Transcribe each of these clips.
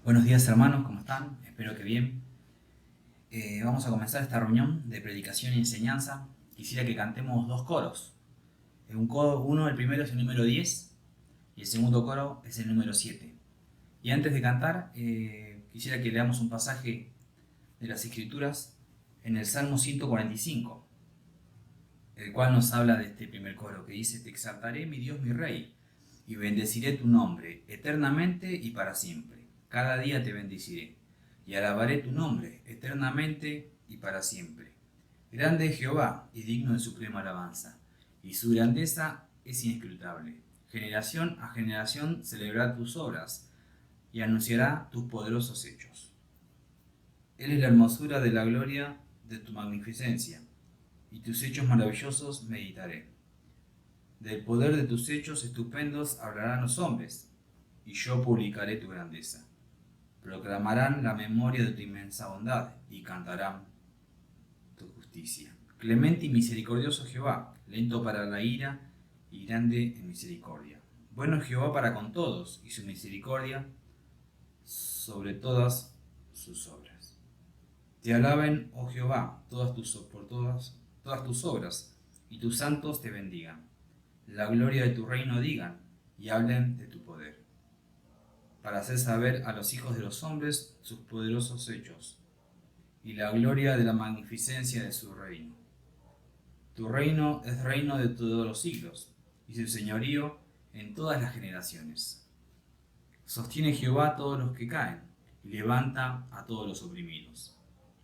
Buenos días hermanos, ¿cómo están? Espero que bien. Vamos a comenzar esta reunión de predicación y enseñanza. Quisiera que cantemos dos coros. El primero es el número 10 y el segundo coro es el número 7. Y antes de cantar, quisiera que leamos un pasaje de las Escrituras en el Salmo 145, el cual nos habla de este primer coro que dice: Te exaltaré, mi Dios, mi Rey, y bendeciré tu nombre eternamente y para siempre. Cada día te bendeciré y alabaré tu nombre eternamente y para siempre. Grande es Jehová y digno de suprema alabanza, y su grandeza es inescrutable. Generación a generación celebrará tus obras y anunciará tus poderosos hechos. Él es la hermosura de la gloria de tu magnificencia, y tus hechos maravillosos meditaré. Del poder de tus hechos estupendos hablarán los hombres, y yo publicaré tu grandeza. Proclamarán la memoria de tu inmensa bondad, y cantarán tu justicia. Clemente y misericordioso Jehová, lento para la ira y grande en misericordia. Bueno es Jehová para con todos, y su misericordia sobre todas sus obras. Te alaben, oh Jehová, todas tus obras, y tus santos te bendigan. La gloria de tu reino digan, y hablen de tu poder, para hacer saber a los hijos de los hombres sus poderosos hechos, y la gloria de la magnificencia de su reino. Tu reino es reino de todos los siglos, y su señorío en todas las generaciones. Sostiene Jehová a todos los que caen, y levanta a todos los oprimidos.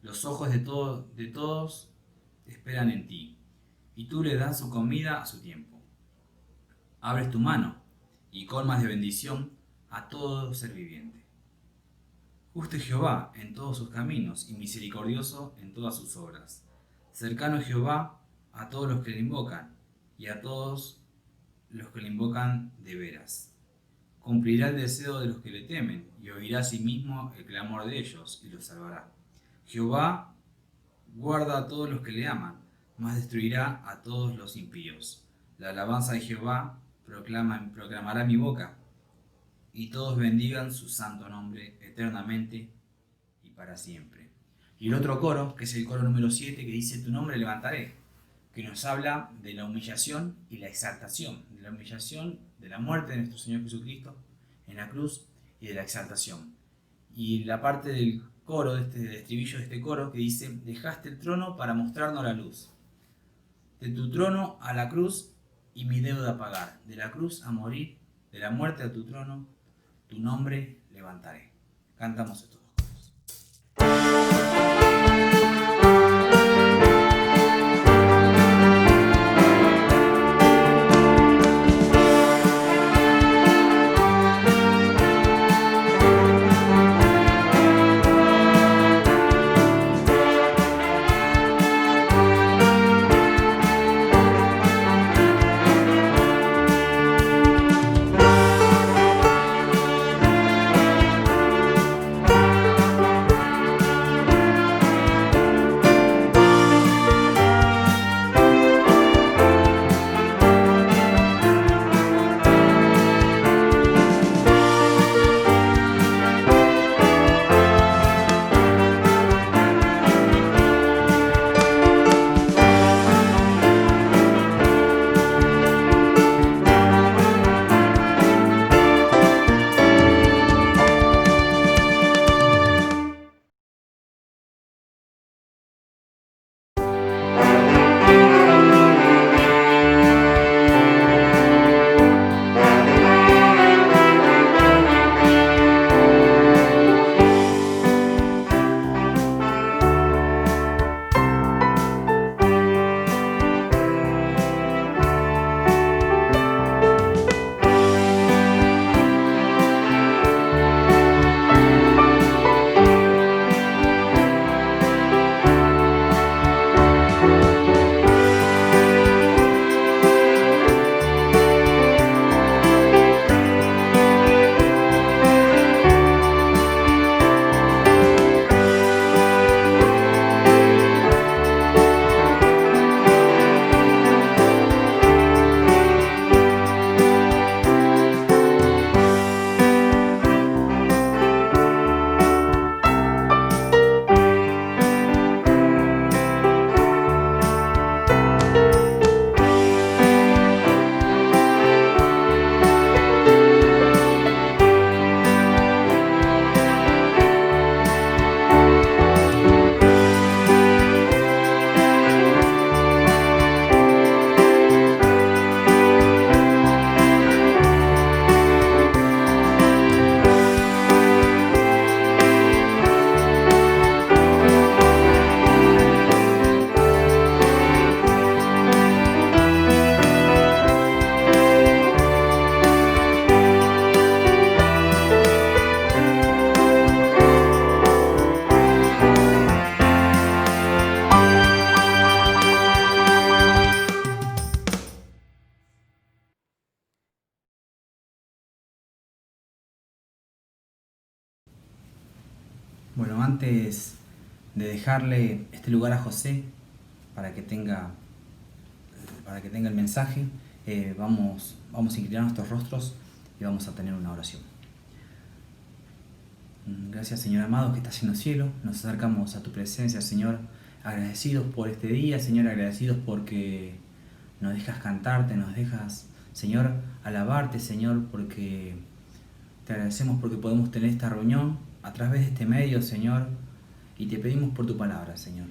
Los ojos de todos esperan en ti, y tú le das su comida a su tiempo. Abres tu mano, y colmas de bendición a todo ser viviente. Justo es Jehová en todos sus caminos, y misericordioso en todas sus obras. Cercano es Jehová a todos los que le invocan, y a todos los que le invocan de veras. Cumplirá el deseo de los que le temen, y oirá a sí mismo el clamor de ellos, y los salvará. Jehová guarda a todos los que le aman, mas destruirá a todos los impíos. La alabanza de Jehová proclamará mi boca, y todos bendigan su santo nombre eternamente y para siempre. Y el otro coro, que es el coro número 7, que dice: Tu nombre levantaré, que nos habla de la humillación y la exaltación, de la humillación, de la muerte de nuestro Señor Jesucristo en la cruz y de la exaltación. Y la parte del coro, del estribillo de este coro, que dice: Dejaste el trono para mostrarnos la luz. De tu trono a la cruz y mi deuda pagar, de la cruz a morir, de la muerte a tu trono, tu nombre levantaré. Cantamos estos dos coros. Bueno, antes de dejarle este lugar a José para que tenga, el mensaje, vamos a inclinar nuestros rostros y vamos a tener una oración. Gracias, Señor amado, que estás en los cielos. Nos acercamos a tu presencia, Señor, agradecidos por este día, Señor, agradecidos porque nos dejas cantarte, nos dejas, Señor, alabarte, Señor, porque te agradecemos porque podemos tener esta reunión a través de este medio, Señor, y te pedimos por tu palabra, Señor.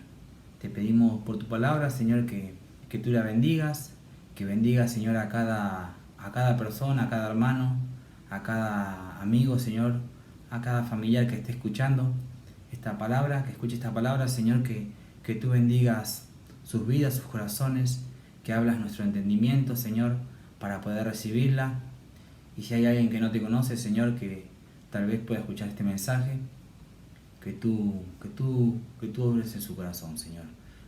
Te pedimos por tu palabra, Señor, que tú la bendigas, que bendigas, Señor, a cada persona, a cada hermano, a cada amigo, Señor, a cada familiar que esté escuchando esta palabra, que escuche esta palabra, Señor, que tú bendigas sus vidas, sus corazones, que hablas nuestro entendimiento, Señor, para poder recibirla. Y si hay alguien que no te conoce, Señor, que tal vez pueda escuchar este mensaje, que tú obres en su corazón, Señor,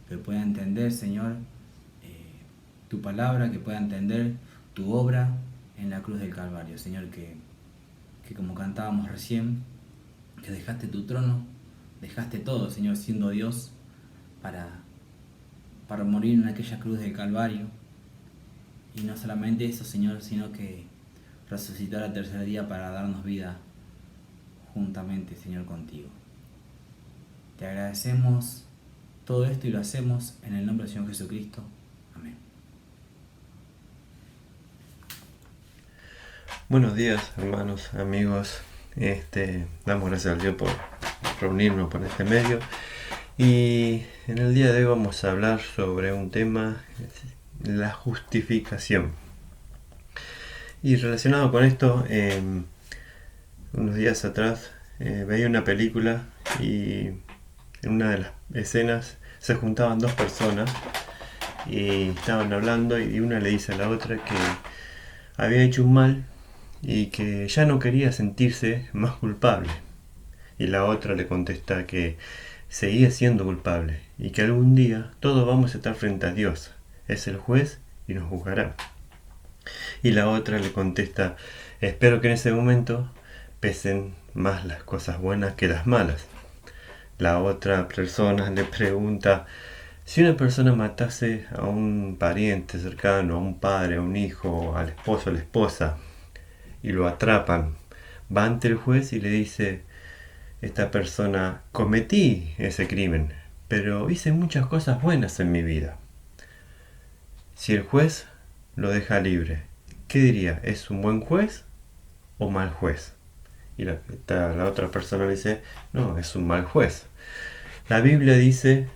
que pueda entender, Señor, tu palabra, que pueda entender tu obra en la cruz del Calvario, Señor, que como cantábamos recién, que dejaste tu trono, dejaste todo, Señor, siendo Dios, para morir en aquella cruz del Calvario. Y no solamente eso, Señor, sino que resucitar al tercer día para darnos vida juntamente, Señor, contigo. Te agradecemos todo esto y lo hacemos en el nombre del Señor Jesucristo. Amén. Buenos días, hermanos, amigos. Damos gracias al Dios por reunirnos por este medio. Y en el día de hoy vamos a hablar sobre un tema, la justificación. Y relacionado con esto, unos días atrás veía una película y en una de las escenas se juntaban dos personas y estaban hablando y una le dice a la otra que había hecho un mal y que ya no quería sentirse más culpable. Y la otra le contesta que seguía siendo culpable y que algún día todos vamos a estar frente a Dios. Es el juez y nos juzgará. Y la otra le contesta, espero que en ese momento pesen más las cosas buenas que las malas. La otra persona le pregunta, si una persona matase a un pariente cercano, a un padre, a un hijo, al esposo, a la esposa, y lo atrapan, va ante el juez y le dice, esta persona, cometí ese crimen, pero hice muchas cosas buenas en mi vida. Si el juez lo deja libre, ¿qué diría? ¿Es un buen juez o mal juez? Y la otra persona le dice, no, es un mal juez. La Biblia dice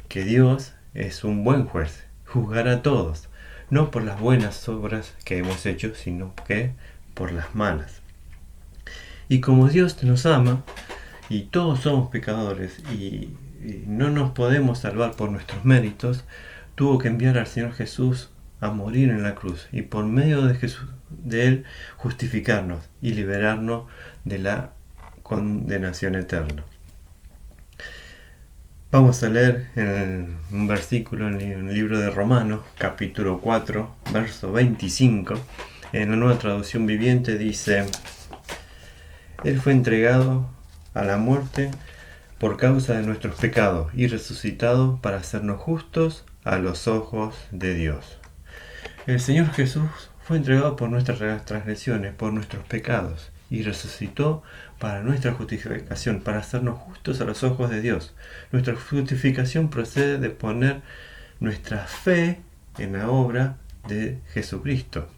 que Dios es un buen juez, juzgará a todos, no por las buenas obras que hemos hecho, sino que por las malas. Y como Dios nos ama, y todos somos pecadores, y no nos podemos salvar por nuestros méritos, tuvo que enviar al Señor Jesús a morir en la cruz, y por medio de Él justificarnos y liberarnos de la condenación eterna. Vamos a leer un versículo en el libro de Romanos, capítulo 4, verso 25. En la Nueva Traducción Viviente dice, Él fue entregado a la muerte por causa de nuestros pecados y resucitado para hacernos justos a los ojos de Dios. El Señor Jesús fue entregado por nuestras transgresiones, por nuestros pecados, y resucitó para nuestra justificación, para hacernos justos a los ojos de Dios. Nuestra justificación procede de poner nuestra fe en la obra de Jesucristo.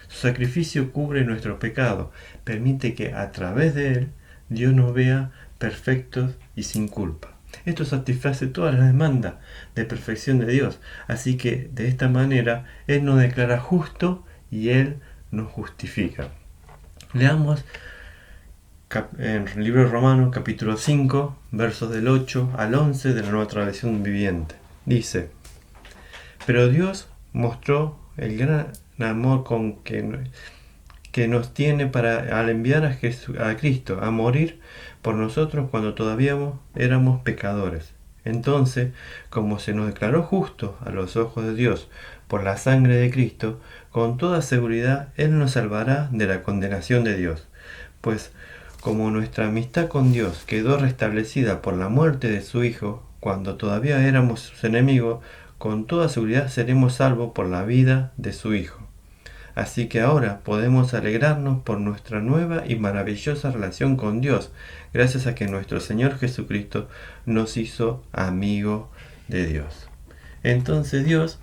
Su sacrificio cubre nuestro pecado, permite que a través de él Dios nos vea perfectos y sin culpa. Esto satisface todas las demandas de perfección de Dios, así que de esta manera Él nos declara justo y Él nos justifica. Leamos en el libro de Romanos, capítulo 5, versos del 8 al 11 de la Nueva Traducción Viviente. Dice, pero Dios mostró el gran amor que nos tiene al enviar a Cristo a morir por nosotros cuando todavía éramos pecadores. Entonces, como se nos declaró justos a los ojos de Dios por la sangre de Cristo, con toda seguridad Él nos salvará de la condenación de Dios. Pues, como nuestra amistad con Dios quedó restablecida por la muerte de su Hijo, cuando todavía éramos sus enemigos, con toda seguridad seremos salvos por la vida de su Hijo. Así que ahora podemos alegrarnos por nuestra nueva y maravillosa relación con Dios, gracias a que nuestro Señor Jesucristo nos hizo amigos de Dios. Entonces Dios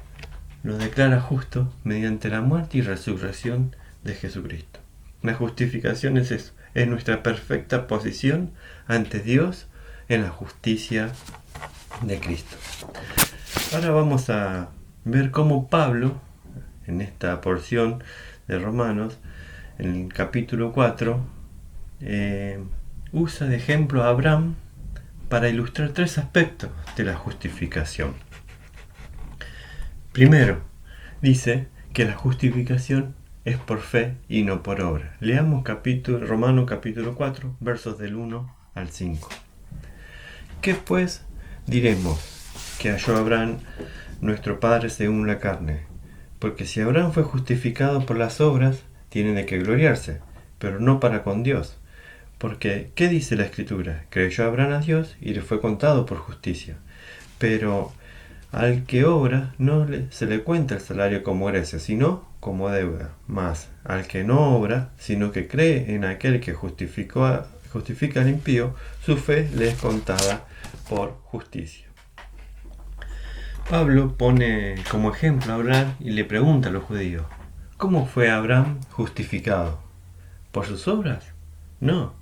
nos declara justo mediante la muerte y resurrección de Jesucristo. La justificación es eso, es nuestra perfecta posición ante Dios en la justicia de Cristo. Ahora vamos a ver cómo Pablo, en esta porción de Romanos, en el capítulo 4, usa de ejemplo a Abraham para ilustrar tres aspectos de la justificación. Primero, dice que la justificación es por fe y no por obra. Leamos Romanos capítulo 4, versos del 1 al 5. ¿Qué pues diremos que halló Abraham, nuestro padre según la carne? Porque si Abraham fue justificado por las obras, tiene de qué gloriarse, pero no para con Dios. Porque, ¿qué dice la Escritura? Creyó Abraham a Dios y le fue contado por justicia. Pero al que obra no se le cuenta el salario como herencia, sino como deuda. Mas al que no obra, sino que cree en aquel que justifica al impío, su fe le es contada por justicia. Pablo pone como ejemplo a Abraham y le pregunta a los judíos, ¿cómo fue Abraham justificado? ¿Por sus obras? No,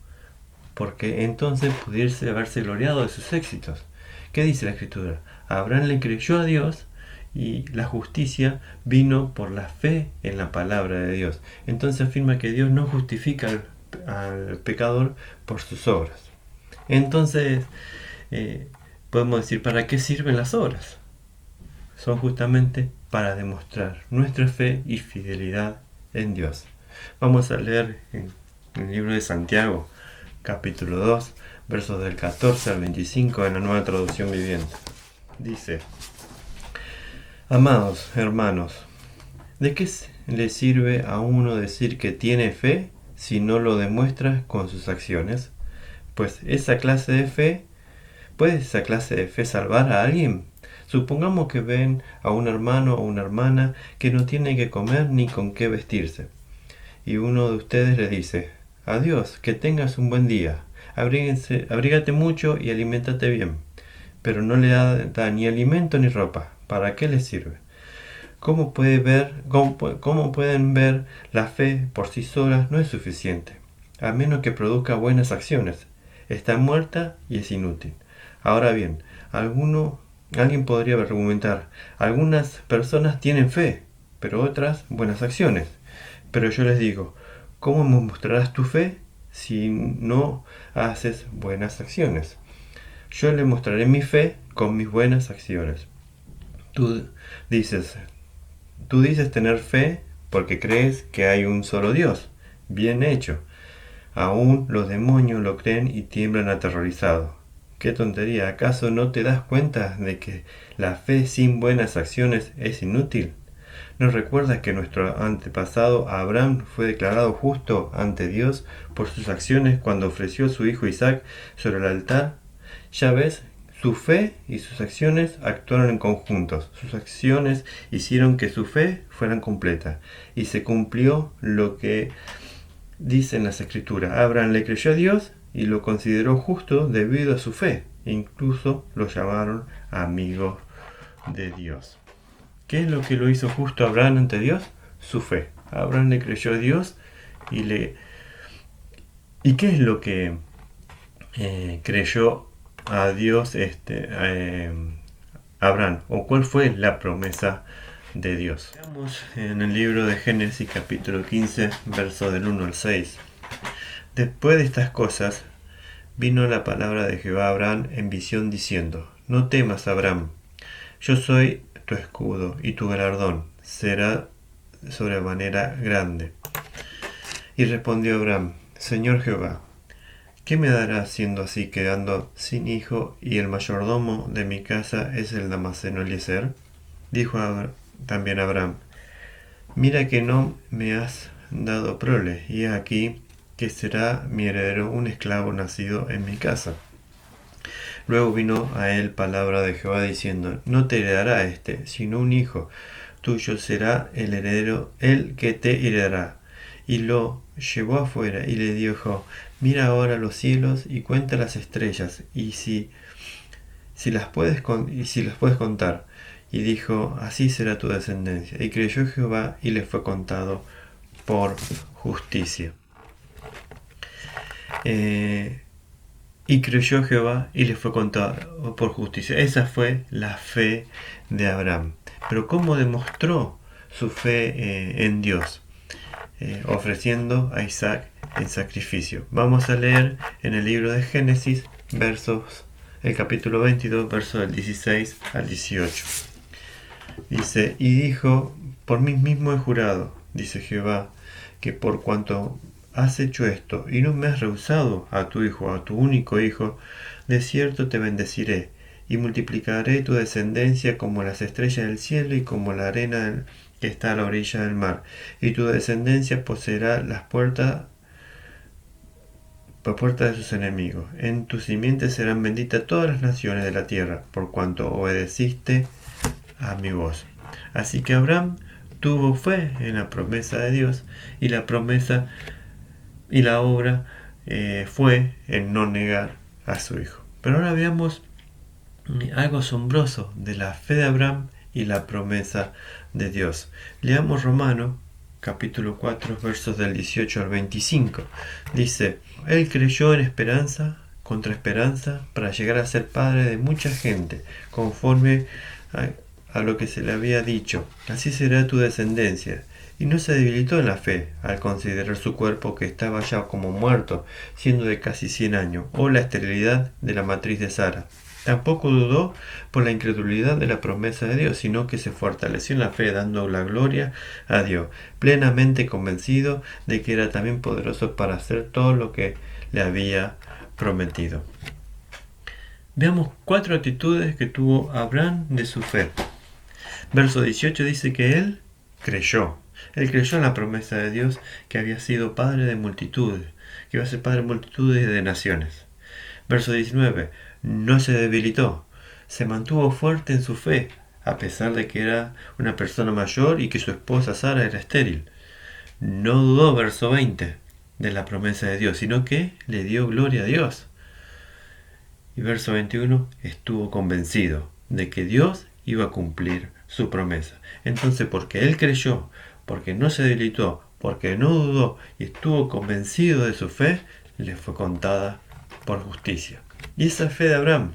porque entonces pudiese haberse gloriado de sus éxitos. ¿Qué dice la Escritura? Abraham le creyó a Dios y la justicia vino por la fe en la palabra de Dios. Entonces afirma que Dios no justifica al pecador por sus obras. Entonces podemos decir, ¿para qué sirven las obras? Son justamente para demostrar nuestra fe y fidelidad en Dios. Vamos a leer en el libro de Santiago, capítulo 2, versos del 14 al 25 en la Nueva Traducción Viviente. Dice: Amados hermanos, ¿de qué le sirve a uno decir que tiene fe si no lo demuestra con sus acciones? Pues ¿puede esa clase de fe salvar a alguien? Supongamos que ven a un hermano o una hermana que no tiene que comer ni con qué vestirse. Y uno de ustedes le dice: adiós, que tengas un buen día, abrígate mucho y aliméntate bien. Pero no le da ni alimento ni ropa. ¿Para qué le sirve? ¿Cómo pueden ver, la fe por sí sola no es suficiente, a menos que produzca buenas acciones? Está muerta y es inútil. Ahora bien, alguien podría argumentar, algunas personas tienen fe, pero otras buenas acciones. Pero yo les digo, ¿cómo mostrarás tu fe si no haces buenas acciones? Yo le mostraré mi fe con mis buenas acciones. Tú dices tener fe porque crees que hay un solo Dios. Bien hecho. Aún los demonios lo creen y tiemblan aterrorizados. ¡Qué tontería! ¿Acaso no te das cuenta de que la fe sin buenas acciones es inútil? ¿No recuerdas que nuestro antepasado Abraham fue declarado justo ante Dios por sus acciones cuando ofreció a su hijo Isaac sobre el altar? Ya ves, su fe y sus acciones actuaron en conjuntos. Sus acciones hicieron que su fe fuera completa y se cumplió lo que dicen las Escrituras. Abraham le creyó a Dios y lo consideró justo debido a su fe. Incluso lo llamaron amigo de Dios. ¿Qué es lo que lo hizo justo a Abraham ante Dios? Su fe. Abraham le creyó a Dios ¿y qué es lo que creyó a Dios Abraham? ¿O cuál fue la promesa de Dios? Veamos en el libro de Génesis capítulo 15, versos del 1 al 6. Después de estas cosas, vino la palabra de Jehová a Abraham en visión diciendo: no temas, Abraham, yo soy tu escudo y tu galardón será sobremanera grande. Y respondió Abraham: Señor Jehová, ¿qué me darás siendo así, quedando sin hijo y el mayordomo de mi casa es el Damaseno Eliezer? Dijo también Abraham: mira que no me has dado prole, y aquí que será mi heredero un esclavo nacido en mi casa. Luego vino a él palabra de Jehová diciendo, no te heredará este, sino un hijo tuyo será el heredero, el que te heredará. Y lo llevó afuera y le dijo, mira ahora los cielos y cuenta las estrellas, y si las puedes contar. Y dijo, así será tu descendencia. Y creyó Jehová y le fue contado por justicia. Y creyó Jehová y le fue contado por justicia. Esa fue la fe de Abraham. Pero ¿cómo demostró su fe en Dios? Ofreciendo a Isaac en sacrificio. Vamos a leer en el libro de Génesis, el capítulo 22, versos del 16 al 18. Dice, y dijo, por mí mismo he jurado, dice Jehová, que por cuanto has hecho esto y no me has rehusado a tu hijo, a tu único hijo, de cierto te bendeciré y multiplicaré tu descendencia como las estrellas del cielo y como la arena que está a la orilla del mar, y tu descendencia poseerá las puertas de sus enemigos. En tu simiente serán benditas todas las naciones de la tierra, por cuanto obedeciste a mi voz. Así que Abraham tuvo fe en la promesa de Dios, y la promesa y la obra fue en no negar a su hijo. Pero ahora veamos algo asombroso de la fe de Abraham y la promesa de Dios. Leamos Romanos capítulo 4 versos del 18 al 25. Dice, él creyó en esperanza contra esperanza para llegar a ser padre de mucha gente, conforme a lo que se le había dicho, así será tu descendencia. Y no se debilitó en la fe al considerar su cuerpo que estaba ya como muerto, siendo de casi 100 años, o la esterilidad de la matriz de Sara. Tampoco dudó por la incredulidad de la promesa de Dios, sino que se fortaleció en la fe, dando la gloria a Dios, plenamente convencido de que era también poderoso para hacer todo lo que le había prometido. Veamos 4 actitudes que tuvo Abraham de su fe. Verso 18 dice que él creyó. Él creyó en la promesa de Dios que había sido padre de multitudes, que iba a ser padre de multitudes de naciones. Verso 19. No se debilitó, se mantuvo fuerte en su fe, a pesar de que era una persona mayor y que su esposa Sara era estéril. No dudó, verso 20, de la promesa de Dios, sino que le dio gloria a Dios. Y verso 21, estuvo convencido de que Dios iba a cumplir su promesa. Entonces, porque él creyó, porque no se debilitó, porque no dudó y estuvo convencido de su fe, le fue contada por justicia. Y esa fe de Abraham,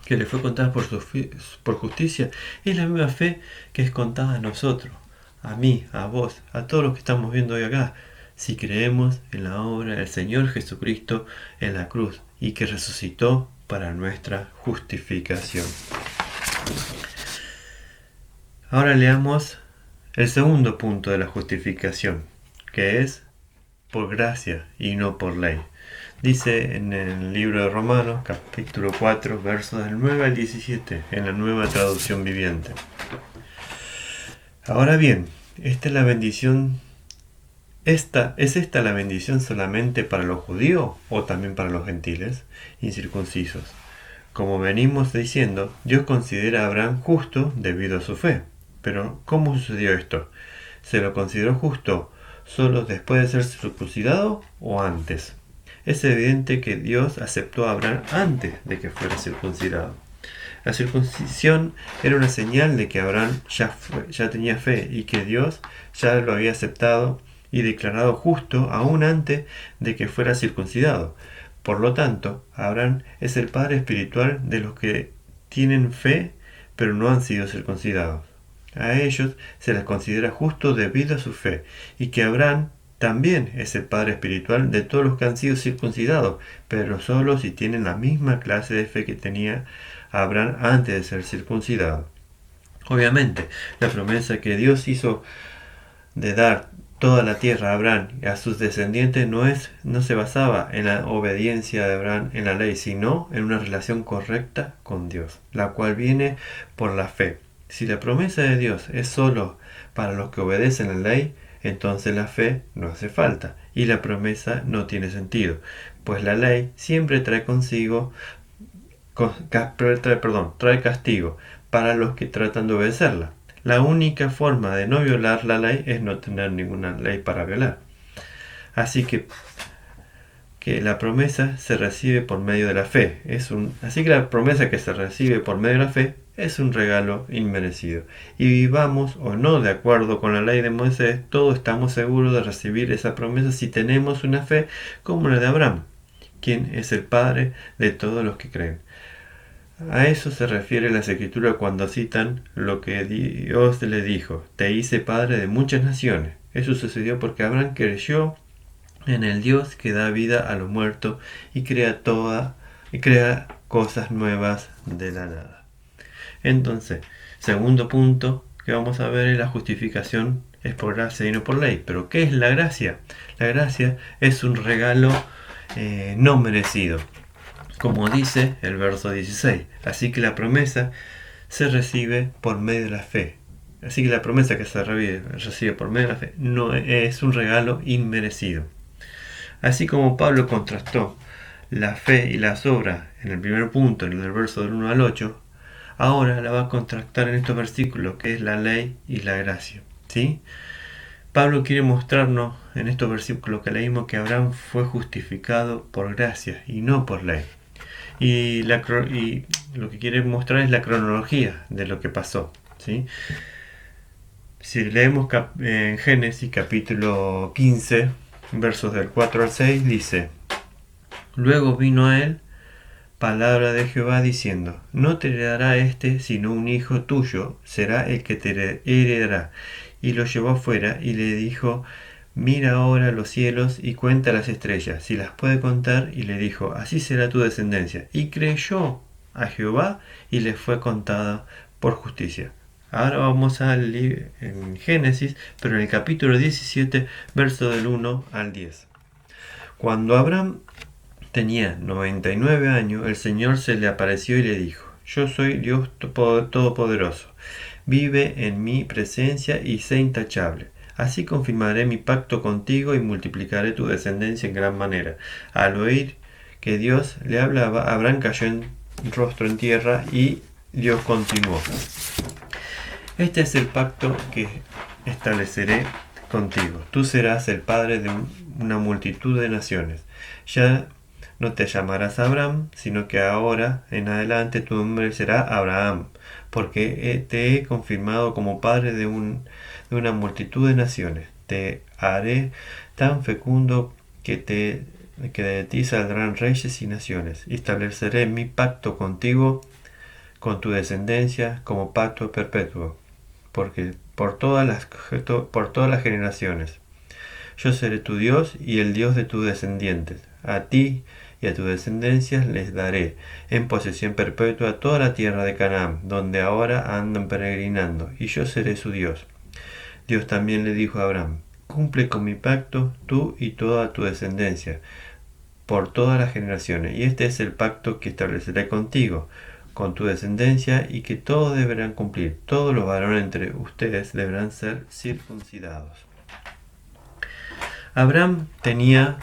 que le fue contada por justicia, es la misma fe que es contada a nosotros, a mí, a vos, a todos los que estamos viendo hoy acá, si creemos en la obra del Señor Jesucristo en la cruz y que resucitó para nuestra justificación. Ahora leamos el segundo punto de la justificación, que es por gracia y no por ley. Dice en el libro de Romanos, capítulo 4, versos del 9 al 17, en la Nueva Traducción Viviente. Ahora bien, ¿es esta la bendición solamente para los judíos o también para los gentiles incircuncisos? Como venimos diciendo, Dios considera a Abraham justo debido a su fe. Pero, ¿cómo sucedió esto? ¿Se lo consideró justo solo después de ser circuncidado o antes? Es evidente que Dios aceptó a Abraham antes de que fuera circuncidado. La circuncisión era una señal de que Abraham ya tenía fe y que Dios ya lo había aceptado y declarado justo aún antes de que fuera circuncidado. Por lo tanto, Abraham es el padre espiritual de los que tienen fe pero no han sido circuncidados. A ellos se les considera justo debido a su fe, y que Abraham también es el padre espiritual de todos los que han sido circuncidados, pero solo si tienen la misma clase de fe que tenía Abraham antes de ser circuncidado. Obviamente, la promesa que Dios hizo de dar toda la tierra a Abraham y a sus descendientes no se basaba en la obediencia de Abraham en la ley, sino en una relación correcta con Dios, la cual viene por la fe. Si la promesa de Dios es solo para los que obedecen la ley, Entonces la fe no hace falta y la promesa no tiene sentido, pues la ley siempre trae consigo, trae castigo para los que tratan de obedecerla. La única forma de no violar la ley es no tener ninguna ley para violar. Así que la promesa se recibe por medio de la fe. Así que la promesa que se recibe por medio de la fe es un regalo inmerecido. Y vivamos o no de acuerdo con la ley de Moisés, todos estamos seguros de recibir esa promesa si tenemos una fe como la de Abraham, quien es el padre de todos los que creen. A eso se refiere las escrituras cuando citan lo que Dios le dijo: te hice padre de muchas naciones. Eso sucedió porque Abraham creyó en el Dios que da vida a los muertos y crea cosas nuevas de la nada. Entonces, segundo punto que vamos a ver es la justificación es por gracia y no por ley. Pero ¿qué es la gracia? La gracia es un regalo no merecido, como dice el verso 16. Así que la promesa se recibe por medio de la fe. Así que la promesa que se recibe por medio de la fe no es un regalo inmerecido. Así como Pablo contrastó la fe y las obras en el primer punto, en el verso del 1 al 8, ahora la va a contrastar en estos versículos, que es la ley y la gracia. ¿Sí? Pablo quiere mostrarnos en estos versículos que leímos que Abraham fue justificado por gracia y no por ley. Y lo que quiere mostrar es la cronología de lo que pasó. ¿Sí? Si leemos en Génesis capítulo 15, versos del 4 al 6, dice: luego vino a él palabra de Jehová diciendo: no te heredará sino un hijo tuyo será el que te heredará. Y lo llevó afuera y le dijo: mira ahora los cielos y cuenta las estrellas, si las puede contar. Y le dijo: así será tu descendencia. Y creyó a Jehová y le fue contada por justicia. Ahora vamos en Génesis, pero en el capítulo 17, verso del 1 al 10. Cuando Abraham tenía 99 años, el Señor se le apareció y le dijo: yo soy Dios Todopoderoso, vive en mi presencia y sé intachable. Así confirmaré mi pacto contigo y multiplicaré tu descendencia en gran manera. Al oír que Dios le hablaba, Abraham cayó en rostro en tierra y Dios continuó: este es el pacto que estableceré contigo. Tú serás el padre de una multitud de naciones. Ya no te llamarás Abraham, sino que ahora en adelante tu nombre será Abraham, porque te he confirmado como padre de una multitud de naciones. Te haré tan fecundo que de ti saldrán reyes y naciones. Y estableceré mi pacto contigo, con tu descendencia, como pacto perpetuo, porque por todas las generaciones. Yo seré tu Dios y el Dios de tus descendientes. A ti y a tus descendencias les daré en posesión perpetua toda la tierra de Canaán, donde ahora andan peregrinando, y yo seré su Dios. Dios también le dijo a Abraham: cumple con mi pacto tú y toda tu descendencia por todas las generaciones, y este es el pacto que estableceré contigo, con tu descendencia, y que todos deberán cumplir. Todos los varones entre ustedes deberán ser circuncidados. Abraham tenía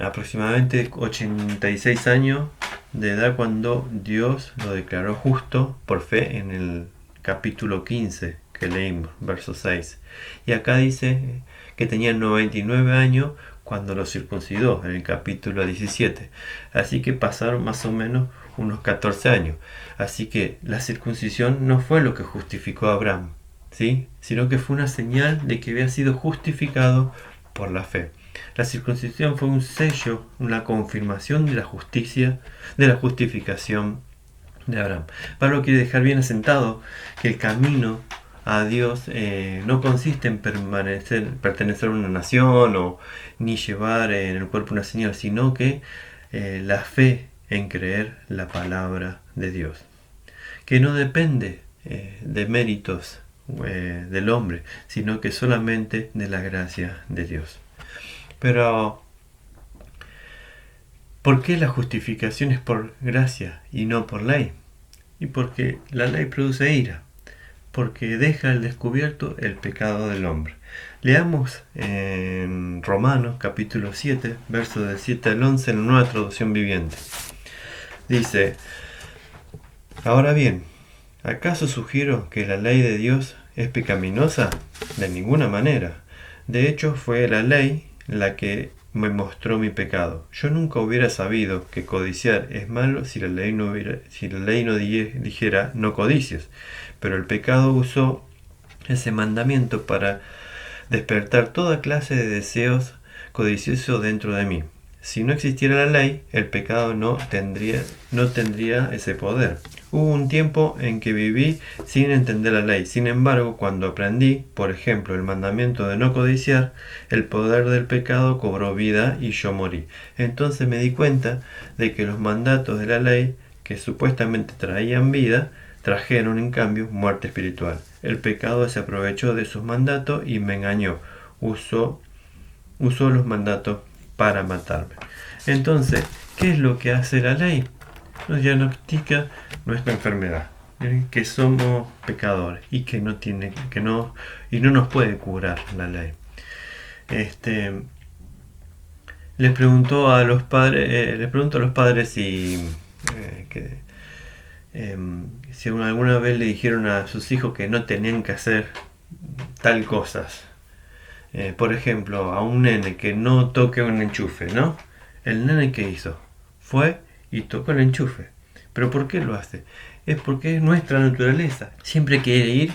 aproximadamente 86 años de edad cuando Dios lo declaró justo por fe en el capítulo 15 que leímos, verso 6. Y acá dice que tenía 99 años cuando lo circuncidó en el capítulo 17. Así que pasaron más o menos unos 14 años. Así que la circuncisión no fue lo que justificó a Abraham, ¿sí? Sino que fue una señal de que había sido justificado por la fe. La circuncisión fue un sello, una confirmación de la justicia, de la justificación de Abraham. Pablo quiere dejar bien asentado que el camino a Dios no consiste en pertenecer a una nación ni llevar en el cuerpo una señal, sino que la fe en creer la palabra de Dios, que no depende de méritos del hombre, sino que solamente de la gracia de Dios. Pero ¿por qué la justificación es por gracia y no por ley? Y porque la ley produce ira. porque deja al descubierto el pecado del hombre. Leamos en Romanos capítulo 7, versos del 7 al 11 en la Nueva Traducción Viviente. Dice: ahora bien, ¿acaso sugiero que la ley de Dios es pecaminosa? De ninguna manera. De hecho, fue la ley la que me mostró mi pecado. Yo nunca hubiera sabido que codiciar es malo si la ley no dijera no codicies. Pero el pecado usó ese mandamiento para despertar toda clase de deseos codiciosos dentro de mí. Si no existiera la ley, el pecado no tendría ese poder. Hubo un tiempo en que viví sin entender la ley. Sin embargo, cuando aprendí, por ejemplo, el mandamiento de no codiciar, el poder del pecado cobró vida y yo morí. Entonces me di cuenta de que los mandatos de la ley, que supuestamente traían vida, trajeron en cambio muerte espiritual. El pecado se aprovechó de sus mandatos y me engañó. Usó los mandatos para matarme. Entonces, ¿qué es lo que hace la ley? Nos diagnostica nuestra enfermedad, que somos pecadores y que no nos puede curar la ley. Les pregunto a los padres si alguna vez le dijeron a sus hijos que no tenían que hacer tal cosas. Por ejemplo, a un nene que no toque un enchufe, ¿no? El nene, ¿qué hizo? Fue y tocó el enchufe. ¿Pero por qué lo hace? Es porque es nuestra naturaleza. Siempre quiere ir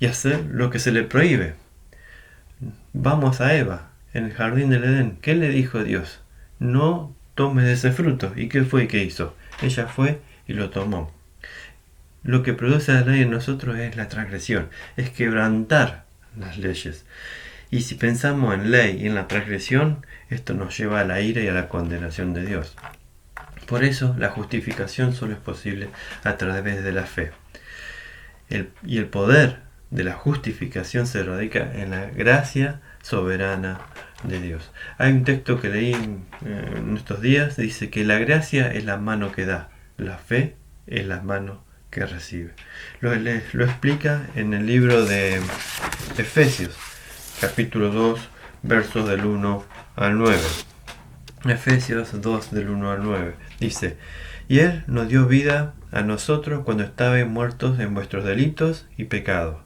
y hacer lo que se le prohíbe. Vamos a Eva, en el jardín del Edén. ¿Qué le dijo Dios? No tomes de ese fruto. ¿Y qué fue que hizo? Ella fue y lo tomó. Lo que produce la ley en nosotros es la transgresión, es quebrantar las leyes. Y si pensamos en ley y en la transgresión, esto nos lleva a la ira y a la condenación de Dios. Por eso la justificación solo es posible a través de la fe. Y el poder de la justificación se radica en la gracia soberana de Dios. Hay un texto que leí en estos días, dice que la gracia es la mano que da, la fe es la mano que recibe. Lo explica en el libro de Efesios, capítulo 2, versos del 1 al 9. Efesios 2, del 1 al 9. Dice: y Él nos dio vida a nosotros cuando estabais muertos en vuestros delitos y pecados,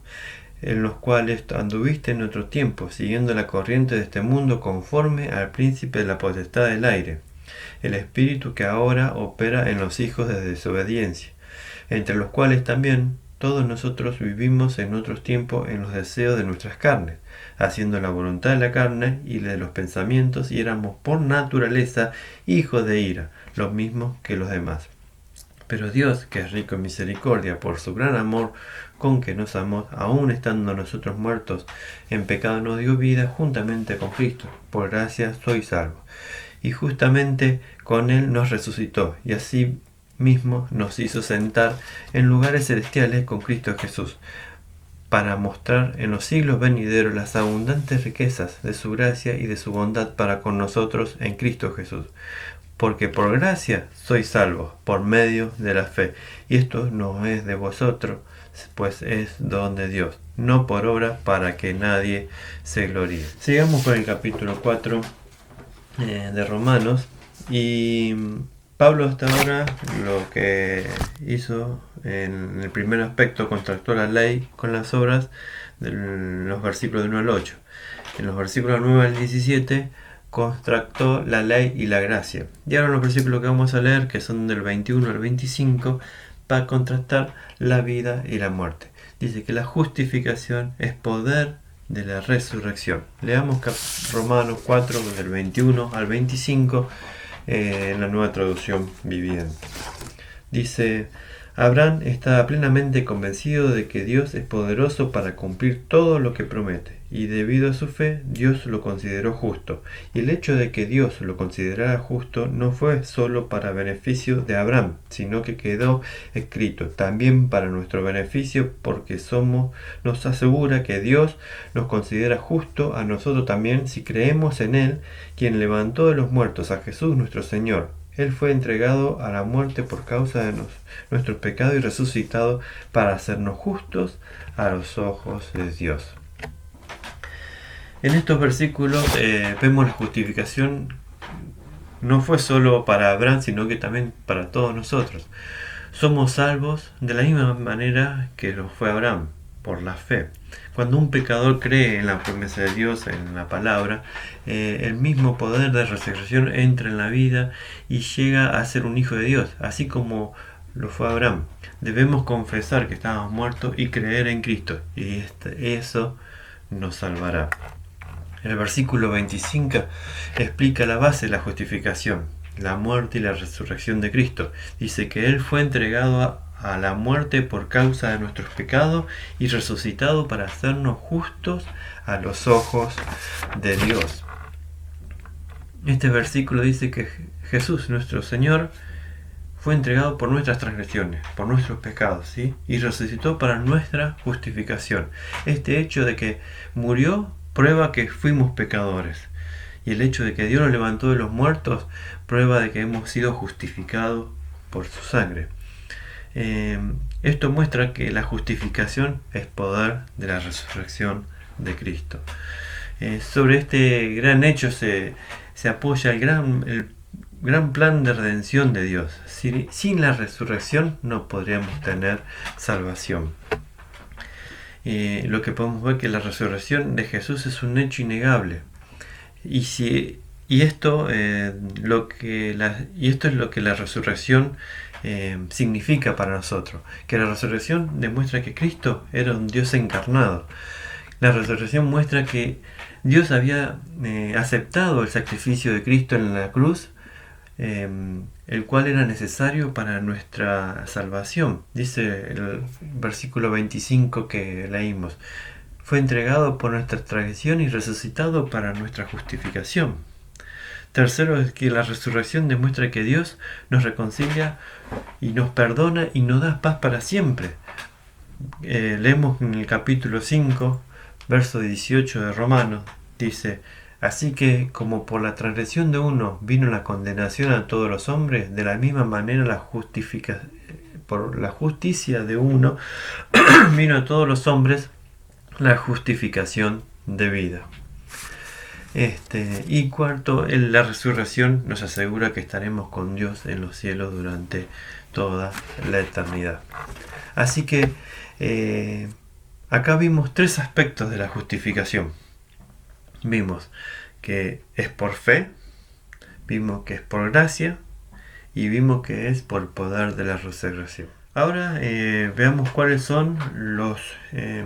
en los cuales anduviste en otro tiempo, siguiendo la corriente de este mundo conforme al príncipe de la potestad del aire, el espíritu que ahora opera en los hijos de desobediencia, entre los cuales también todos nosotros vivimos en otros tiempos en los deseos de nuestras carnes, haciendo la voluntad de la carne y de los pensamientos, y éramos por naturaleza hijos de ira, los mismos que los demás. Pero Dios, que es rico en misericordia, por su gran amor con que nos amó, aun estando nosotros muertos en pecado, nos dio vida juntamente con Cristo. Por gracia sois salvos. Y justamente con Él nos resucitó, y así mismo nos hizo sentar en lugares celestiales con Cristo Jesús, para mostrar en los siglos venideros las abundantes riquezas de su gracia y de su bondad para con nosotros en Cristo Jesús. Porque por gracia sois salvos, por medio de la fe. Y esto no es de vosotros, pues es don de Dios, no por obra, para que nadie se gloríe. Sigamos con el capítulo 4 de Romanos. Y Pablo hasta ahora lo que hizo en el primer aspecto, contrastó la ley con las obras de los versículos del 1 al 8. En los versículos 9 al 17 contrastó la ley y la gracia. Y ahora los versículos que vamos a leer, que son del 21 al 25, para contrastar la vida y la muerte. Dice que la justificación es poder de la resurrección. Leamos Romanos 4 del 21 al 25 en la Nueva Traducción Viviente. Dice: Abraham estaba plenamente convencido de que Dios es poderoso para cumplir todo lo que promete, y debido a su fe, Dios lo consideró justo. Y el hecho de que Dios lo considerara justo no fue solo para beneficio de Abraham, sino que quedó escrito también para nuestro beneficio, porque nos asegura que Dios nos considera justo a nosotros también si creemos en Él, quien levantó de los muertos a Jesús nuestro Señor. Él fue entregado a la muerte por causa de nuestros pecados y resucitado para hacernos justos a los ojos de Dios. En estos versículos vemos la justificación no fue solo para Abraham, sino que también para todos nosotros. Somos salvos de la misma manera que lo fue Abraham, por la fe. Cuando un pecador cree en la promesa de Dios, en la palabra, el mismo poder de resurrección entra en la vida y llega a ser un hijo de Dios, así como lo fue Abraham. Debemos confesar que estábamos muertos y creer en Cristo, y eso nos salvará. El versículo 25 explica la base de la justificación, la muerte y la resurrección de Cristo. Dice que Él fue entregado a la muerte por causa de nuestros pecados y resucitado para hacernos justos a los ojos de Dios. Este versículo dice que Jesús, nuestro Señor, fue entregado por nuestras transgresiones, por nuestros pecados, ¿sí? Y resucitó para nuestra justificación. Este hecho de que murió prueba que fuimos pecadores. Y el hecho de que Dios nos levantó de los muertos prueba de que hemos sido justificados por su sangre. Esto muestra que la justificación es poder de la resurrección de Cristo. Sobre este gran hecho se apoya el gran plan de redención de Dios. Sin la resurrección no podríamos tener salvación. Lo que podemos ver que la resurrección de Jesús es un hecho innegable. Esto es lo que la resurrección significa para nosotros. Que la resurrección demuestra que Cristo era un Dios encarnado. La resurrección muestra que Dios había aceptado el sacrificio de Cristo en la cruz, el cual era necesario para nuestra salvación. Dice el versículo 25 que leímos: fue entregado por nuestra transgresión y resucitado para nuestra justificación. Tercero es que la resurrección demuestra que Dios nos reconcilia y nos perdona y nos da paz para siempre. Leemos en el capítulo 5, verso 18 de Romanos, dice: así que, como por la transgresión de uno vino la condenación a todos los hombres, de la misma manera por la justicia de uno vino a todos los hombres la justificación de vida. Y cuarto, la resurrección nos asegura que estaremos con Dios en los cielos durante toda la eternidad. Así que acá vimos tres aspectos de la justificación. Vimos que es por fe, vimos que es por gracia y vimos que es por poder de la resurrección. Ahora veamos cuáles son los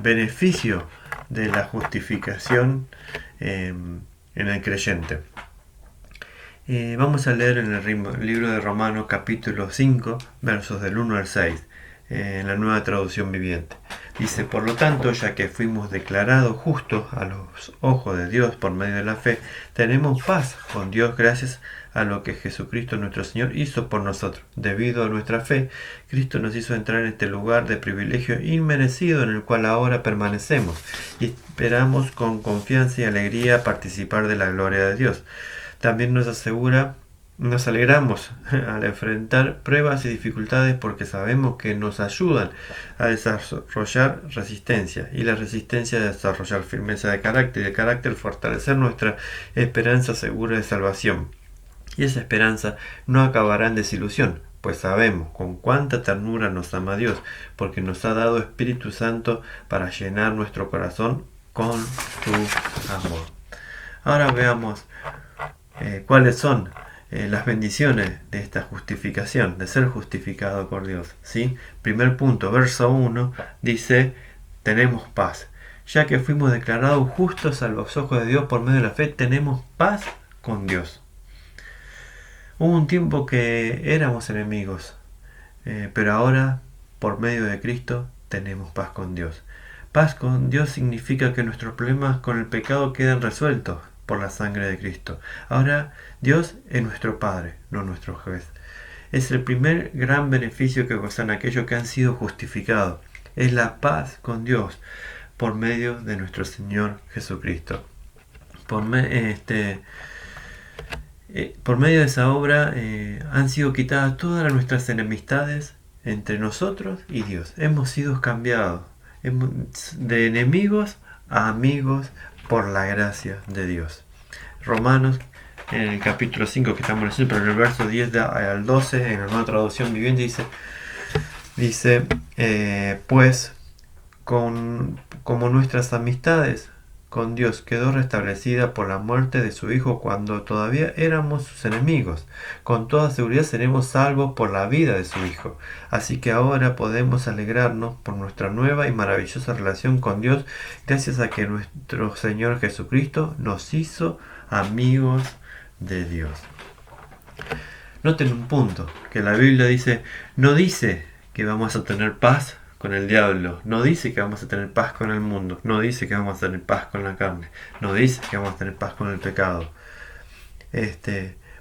beneficios de la justificación en el creyente. Vamos a leer en el libro de Romanos capítulo 5 versos del 1 al 6 en la Nueva Traducción Viviente. Dice: por lo tanto, ya que fuimos declarados justos a los ojos de Dios por medio de la fe, tenemos paz con Dios gracias a lo que Jesucristo nuestro Señor hizo por nosotros. Debido a nuestra fe, Cristo nos hizo entrar en este lugar de privilegio inmerecido en el cual ahora permanecemos y esperamos con confianza y alegría participar de la gloria de Dios. También nos alegramos al enfrentar pruebas y dificultades porque sabemos que nos ayudan a desarrollar resistencia, y la resistencia a desarrollar firmeza de carácter, y el carácter fortalecer nuestra esperanza segura de salvación. Y esa esperanza no acabará en desilusión, pues sabemos con cuánta ternura nos ama Dios, porque nos ha dado Espíritu Santo para llenar nuestro corazón con su amor. Ahora veamos cuáles son las bendiciones de esta justificación, de ser justificado por Dios, ¿sí? Primer punto, verso 1, dice: tenemos paz. Ya que fuimos declarados justos a los ojos de Dios por medio de la fe, tenemos paz con Dios. Hubo un tiempo que éramos enemigos, pero ahora, por medio de Cristo, tenemos paz con Dios. Paz con Dios significa que nuestros problemas con el pecado quedan resueltos por la sangre de Cristo. Ahora Dios es nuestro Padre, no nuestro juez. Es el primer gran beneficio que gozan aquellos que han sido justificados. Es la paz con Dios por medio de nuestro Señor Jesucristo. por medio de esa obra han sido quitadas todas nuestras enemistades entre nosotros y Dios. Hemos sido cambiados de enemigos a amigos por la gracia de Dios. Romanos, en el capítulo 5 que estamos leyendo, pero en el verso 10 al 12, en la nueva traducción viviente, dice pues como nuestras amistades con Dios quedó restablecida por la muerte de su Hijo cuando todavía éramos sus enemigos, con toda seguridad seremos salvos por la vida de su Hijo. Así que ahora podemos alegrarnos por nuestra nueva y maravillosa relación con Dios, gracias a que nuestro Señor Jesucristo nos hizo amigos de Dios. Noten un punto, que la Biblia no dice que vamos a tener paz con el diablo, no dice que vamos a tener paz con el mundo, no dice que vamos a tener paz con la carne, no dice que vamos a tener paz con el pecado.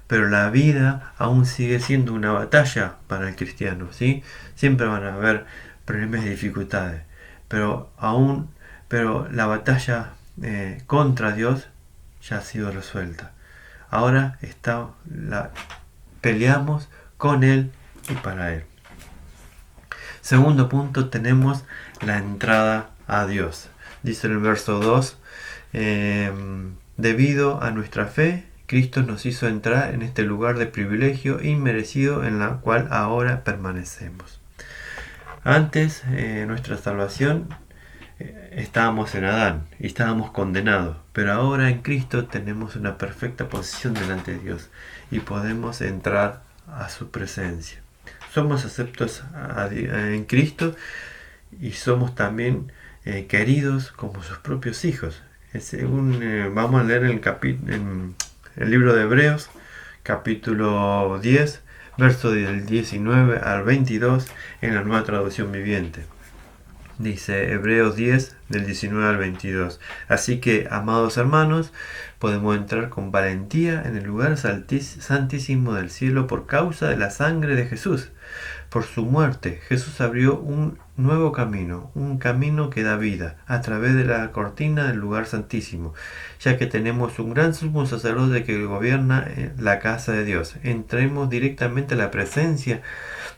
Pero la vida aún sigue siendo una batalla para el cristiano, ¿sí? Siempre van a haber problemas y dificultades, pero la batalla contra Dios ya ha sido resuelta. Ahora peleamos con Él y para Él. Segundo punto, tenemos la entrada a Dios. Dice en el verso 2, debido a nuestra fe, Cristo nos hizo entrar en este lugar de privilegio inmerecido en la cual ahora permanecemos. Antes, nuestra salvación, estábamos en Adán y estábamos condenados, pero ahora en Cristo tenemos una perfecta posición delante de Dios y podemos entrar a su presencia. Somos aceptos en Cristo y somos también queridos como sus propios hijos. Vamos a leer en el libro de Hebreos, capítulo 10, verso del 19 al 22, en la nueva traducción viviente. Dice Hebreos 10, del 19 al 22. Así que, amados hermanos, podemos entrar con valentía en el lugar santísimo del cielo por causa de la sangre de Jesús. Por su muerte, Jesús abrió un nuevo camino, un camino que da vida, a través de la cortina del lugar santísimo, ya que tenemos un gran sumo sacerdote que gobierna la casa de Dios. Entremos directamente a la presencia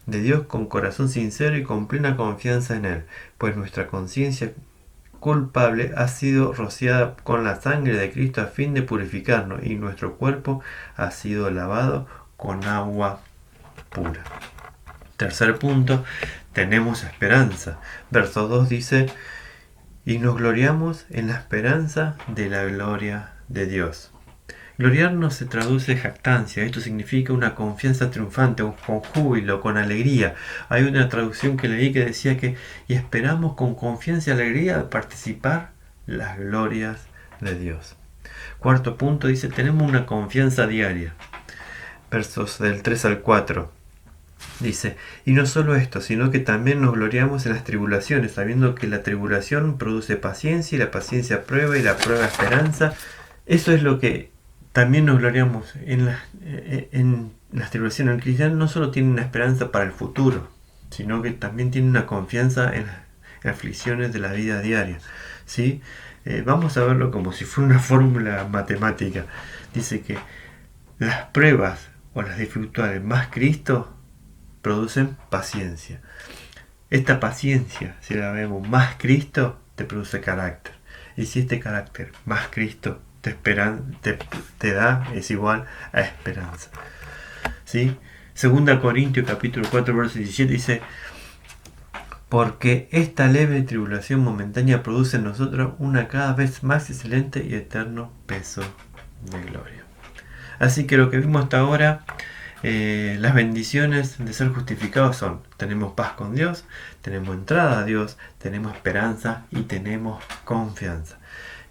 de Dios con corazón sincero y con plena confianza en Él, pues nuestra conciencia culpable ha sido rociada con la sangre de Cristo a fin de purificarnos, y nuestro cuerpo ha sido lavado con agua pura. Tercer punto, tenemos esperanza. Verso 2 dice, y nos gloriamos en la esperanza de la gloria de Dios. Gloriarnos se traduce en jactancia. Esto significa una confianza triunfante, con júbilo, con alegría. Hay una traducción que leí que decía que y esperamos con confianza y alegría participar las glorias de Dios. Cuarto punto dice, tenemos una confianza diaria. Versos del 3 al 4. Dice, y no solo esto, sino que también nos gloriamos en las tribulaciones, sabiendo que la tribulación produce paciencia, y la paciencia prueba, y la prueba esperanza. Eso es lo que también nos gloriamos en las tribulaciones. El cristiano no solo tiene una esperanza para el futuro, sino que también tiene una confianza en las aflicciones de la vida diaria, ¿sí? Vamos a verlo como si fuera una fórmula matemática. Dice que las pruebas o las dificultades más Cristo producen paciencia. Esta paciencia, si la vemos más Cristo, te produce carácter. Y si este carácter más Cristo te da, es igual a esperanza. ¿Sí? Segunda Corintios capítulo 4 verso 17 dice, porque esta leve tribulación momentánea produce en nosotros una cada vez más excelente y eterno peso de gloria. Así que lo que vimos hasta ahora, las bendiciones de ser justificados son, tenemos paz con Dios, tenemos entrada a Dios, tenemos esperanza y tenemos confianza.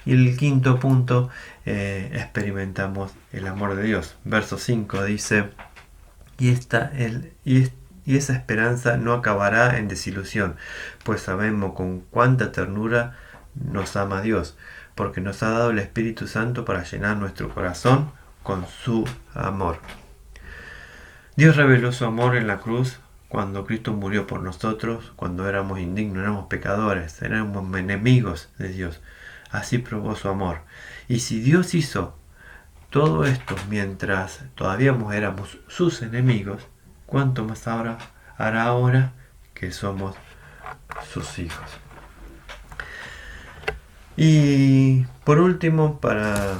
Y el quinto punto, experimentamos el amor de Dios. Verso 5 dice, y esa esperanza no acabará en desilusión, pues sabemos con cuánta ternura nos ama Dios, porque nos ha dado el Espíritu Santo para llenar nuestro corazón con su amor. Dios reveló su amor en la cruz cuando Cristo murió por nosotros, cuando éramos indignos, éramos pecadores, éramos enemigos de Dios. Así probó su amor. Y si Dios hizo todo esto mientras todavía éramos sus enemigos, ¿cuánto más ahora hará ahora que somos sus hijos? Y por último, para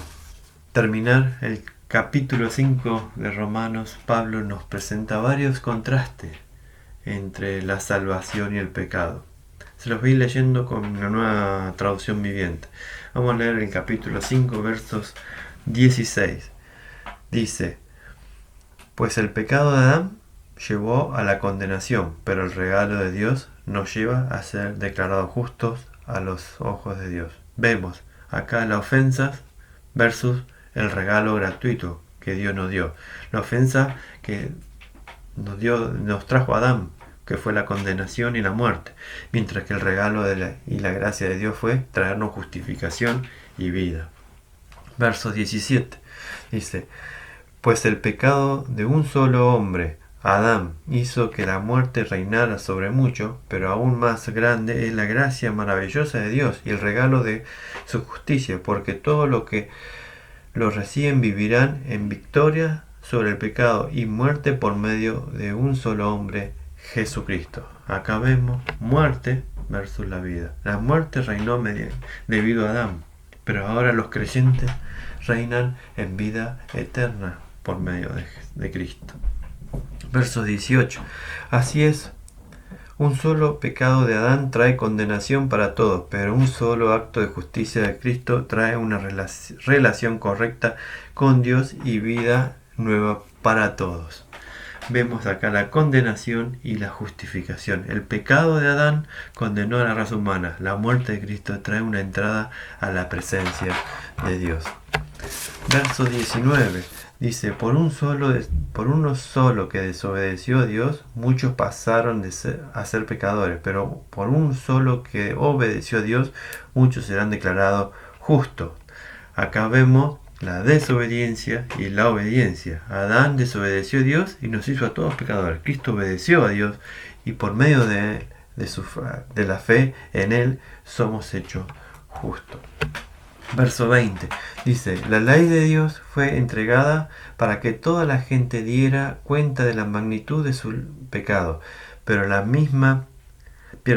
terminar el capítulo 5 de Romanos, Pablo nos presenta varios contrastes entre la salvación y el pecado. Se los voy leyendo con una nueva traducción viviente. Vamos a leer el capítulo 5, versos 16. Dice: pues el pecado de Adán llevó a la condenación, pero el regalo de Dios nos lleva a ser declarados justos a los ojos de Dios. Vemos acá la ofensa versus el regalo gratuito que Dios nos dio. La ofensa que nos trajo Adán, que fue la condenación y la muerte, mientras que el regalo y la gracia de Dios fue traernos justificación y vida. Verso 17 dice: pues el pecado de un solo hombre, Adán, hizo que la muerte reinara sobre muchos, pero aún más grande es la gracia maravillosa de Dios y el regalo de su justicia, porque todo lo que lo reciben vivirán en victoria sobre el pecado y muerte por medio de un solo hombre, Jesucristo. Acá vemos muerte versus la vida. La muerte reinó debido a Adán, pero ahora los creyentes reinan en vida eterna por medio de Cristo. Verso 18. Así es, un solo pecado de Adán trae condenación para todos, pero un solo acto de justicia de Cristo trae una relación correcta con Dios y vida nueva para todos. Vemos acá la condenación y la justificación. El pecado de Adán condenó a la raza humana. La muerte de Cristo trae una entrada a la presencia de Dios. Verso 19 dice: por uno solo que desobedeció a Dios, muchos pasaron a ser pecadores, pero por un solo que obedeció a Dios, muchos serán declarados justos. Acá vemos la desobediencia y la obediencia. Adán desobedeció a Dios y nos hizo a todos pecadores. Cristo obedeció a Dios y por medio de la fe en Él somos hechos justos. Verso 20 dice: la ley de Dios fue entregada para que toda la gente diera cuenta de la magnitud de su pecado, pero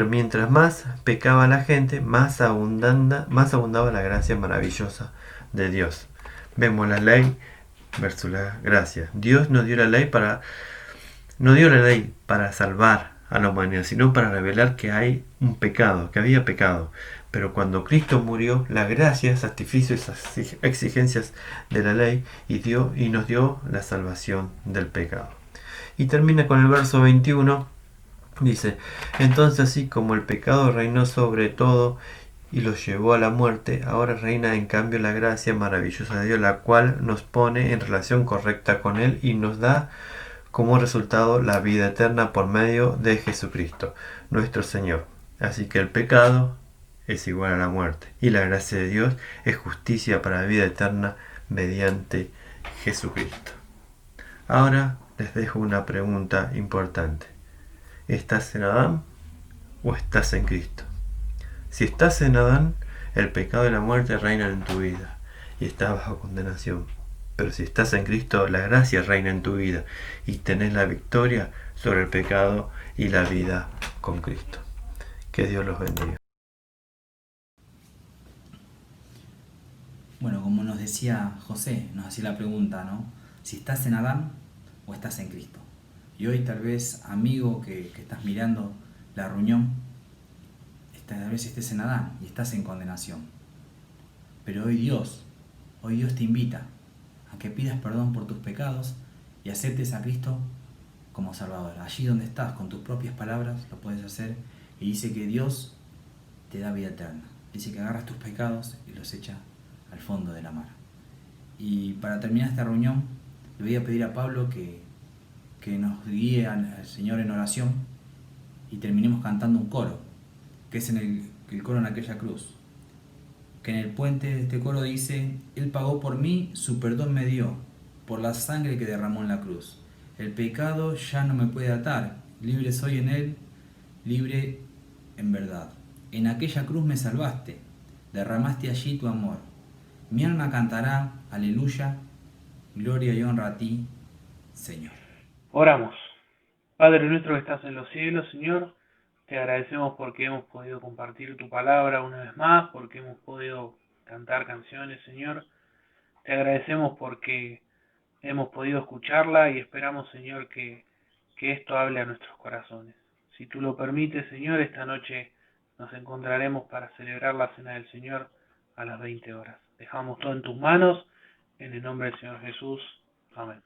mientras más pecaba la gente, más abundaba la gracia maravillosa de Dios. Vemos la ley versus la gracia. Dios no dio la ley para salvar a la humanidad, sino para revelar que hay un pecado, que había pecado. Pero cuando Cristo murió, la gracia satisfizo esas exigencias de la ley y nos dio la salvación del pecado. Y termina con el verso 21, dice: entonces así como el pecado reinó sobre todo y los llevó a la muerte, ahora reina en cambio la gracia maravillosa de Dios, la cual nos pone en relación correcta con Él y nos da como resultado la vida eterna por medio de Jesucristo, nuestro Señor. Así que el pecado es igual a la muerte y la gracia de Dios es justicia para la vida eterna mediante Jesucristo. Ahora les dejo una pregunta importante: ¿estás en Adán o estás en Cristo? Si estás en Adán, el pecado y la muerte reinan en tu vida y estás bajo condenación. Pero si estás en Cristo, la gracia reina en tu vida y tenés la victoria sobre el pecado y la vida con Cristo. Que Dios los bendiga. Bueno, como nos decía José, nos hacía la pregunta, ¿no? Si estás en Adán o estás en Cristo. Y hoy tal vez, amigo que estás mirando la reunión, tal vez estés en Adán y estás en condenación. Pero hoy Dios te invita a que pidas perdón por tus pecados y aceptes a Cristo como Salvador. Allí donde estás, con tus propias palabras, lo puedes hacer. Y dice que Dios te da vida eterna. Dice que agarras tus pecados y los echa al fondo de la mar. Y para terminar esta reunión, le voy a pedir a Pablo que nos guíe al Señor en oración y terminemos cantando un coro, que es el coro en aquella cruz. Que en el puente de este coro dice: Él pagó por mí, su perdón me dio, por la sangre que derramó en la cruz. El pecado ya no me puede atar, libre soy en Él, libre en verdad. En aquella cruz me salvaste, derramaste allí tu amor. Mi alma cantará, aleluya, Gloria y honra a ti, Señor. Oramos. Padre nuestro que estás en los cielos, Señor, te agradecemos porque hemos podido compartir tu palabra una vez más, porque hemos podido cantar canciones, Señor. Te agradecemos porque hemos podido escucharla y esperamos, Señor, que esto hable a nuestros corazones. Si tú lo permites, Señor, esta noche nos encontraremos para celebrar la Cena del Señor a las 20 horas. Dejamos todo en tus manos, en el nombre del Señor Jesús. Amén.